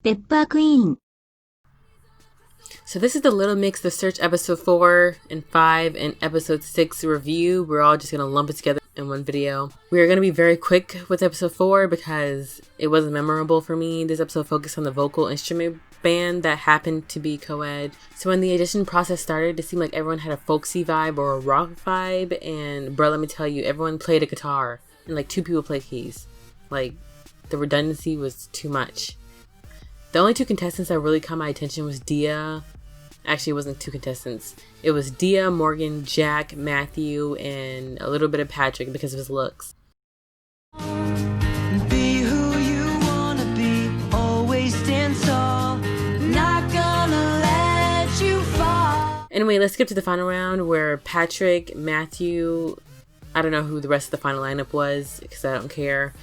ペッパークイーン。 So this is the Little Mix, the Search episode 4 and 5 and episode 6 review. We're all just going to lump it together in one video. We are going to be very quick with episode 4 because it wasn't memorable for me. This episode focused on the vocal instrument band that happened to be co-ed. So when the audition process started, it seemed like everyone had a folksy vibe or a rock vibe. And bro, let me tell you, everyone played a guitar and like 2 people played keys. Like the redundancy was too much. The only 2 contestants that really caught my attention was Dia. Actually, it wasn't 2 contestants. It was Dia, Morgan, Jack, Matthew, and a little bit of Patrick because of his looks. Be who you wanna be, always stand tall, not gonna let you fall. Anyway, let's skip to the final round where Patrick, Matthew, I don't know who the rest of the final lineup was because I don't care.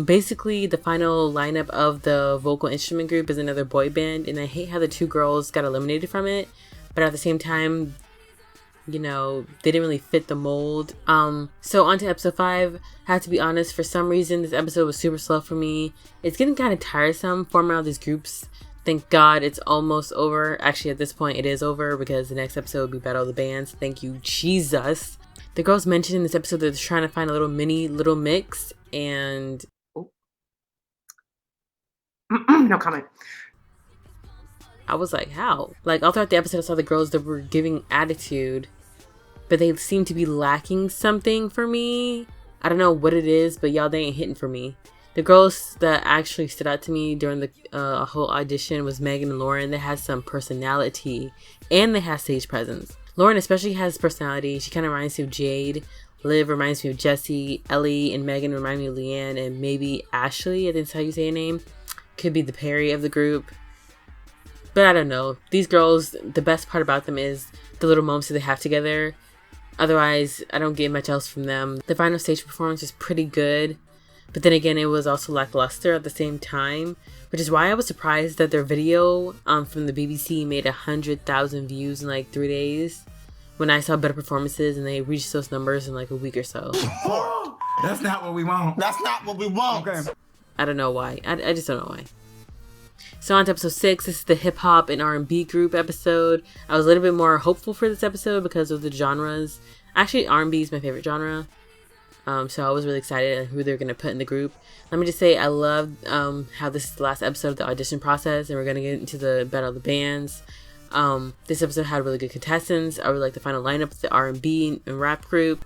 Basically, the final lineup of the vocal instrument group is another boy band, and I hate how the 2 girls got eliminated from it, but at the same time, you know, they didn't really fit the mold. So on to episode 5. I have to be honest, for some reason, this episode was super slow for me. It's getting kind of tiresome forming all these groups. Thank God it's almost over. Actually, at this point, it is over because the next episode will be Battle of the Bands. Thank you, Jesus. The girls mentioned in this episode that they're trying to find a little mix, and no comment. I was like, how? Like, all throughout the episode, I saw the girls that were giving attitude, but they seem to be lacking something for me. I don't know what it is, but y'all, they ain't hitting for me. The girls that actually stood out to me during the whole audition was Megan and Lauren. They had some personality, and they had stage presence. Lauren especially has personality. She kind of reminds me of Jade. Liv reminds me of Jessie. Ellie and Megan remind me of Leanne, and maybe Ashley, I think that's how you say her name. Could be the Perry of the group. But I don't know. These girls, the best part about them is the little moments that they have together. Otherwise, I don't get much else from them. The final stage performance was pretty good. But then again, it was also lackluster at the same time. Which is why I was surprised that their video from the BBC made 100,000 views in like 3 days. When I saw better performances and they reached those numbers in like a week or so. That's not what we want. That's not what we want. Okay. I don't know why. I just don't know why. So on to episode 6. This is the hip hop and R&B group episode. I was a little bit more hopeful for this episode because of the genres. Actually, R&B is my favorite genre. So I was really excited at who they're going to put in the group. Let me just say I loved how this is the last episode of the audition process, and we're going to get into the Battle of the Bands. This episode had really good contestants. I really like the final lineup of the R&B and rap group.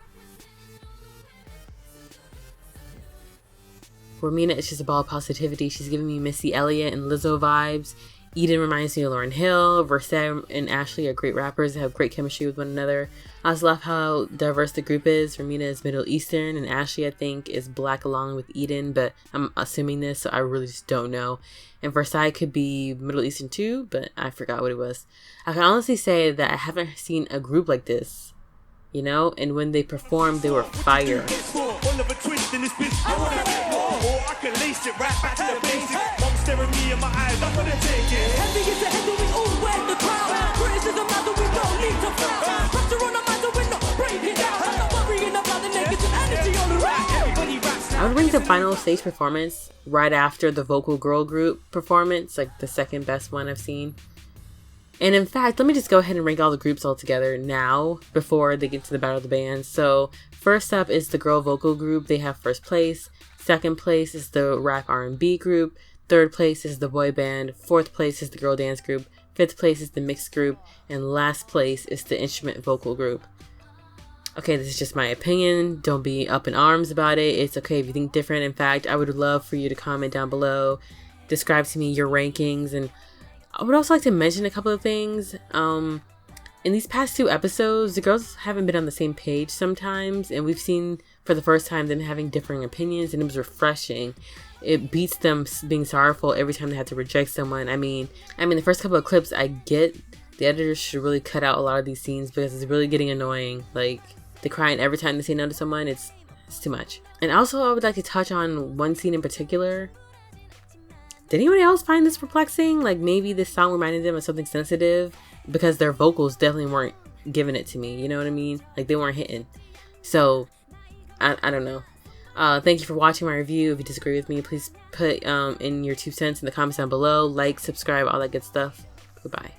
Romina is just a ball of positivity. She's giving me Missy Elliott and Lizzo vibes. Eden reminds me of Lauryn Hill. Versette and Ashley are great rappers that have great chemistry with one another. I also love how diverse the group is. Romina is Middle Eastern, and Ashley, I think, is black along with Eden, but I'm assuming this, so I really just don't know. And Versailles could be Middle Eastern too, but I forgot what it was. I can honestly say that I haven't seen a group like this, you know? And when they performed, they were fire. I would rank the final stage performance right after the vocal girl group performance, like the second best one I've seen. And in fact, let me just go ahead and rank all the groups all together now before they get to the Battle of the Bands. So first up is the girl vocal group. They have first place. Second place is the rap R&B group. Third place is the boy band. Fourth place is the girl dance group. Fifth place is the mixed group. And last place is the instrument vocal group. Okay, this is just my opinion. Don't be up in arms about it. It's okay if you think different. In fact, I would love for you to comment down below. Describe to me your rankings. And I would also like to mention a couple of things. In these past 2 episodes, the girls haven't been on the same page sometimes. And we've seen for the first time them having differing opinions. And it was refreshing. It beats them being sorrowful every time they have to reject someone. I mean, the first couple of clips, I get the editors should really cut out a lot of these scenes because it's really getting annoying. Like, they're crying every time they say no to someone. It's too much. And also, I would like to touch on one scene in particular. Did anyone else find this perplexing? Like, maybe this song reminded them of something sensitive because their vocals definitely weren't giving it to me. You know what I mean? Like, they weren't hitting. So, I don't know. Thank you for watching my review. If you disagree with me, please put in your 2 cents in the comments down below. Like, subscribe, all that good stuff. Goodbye.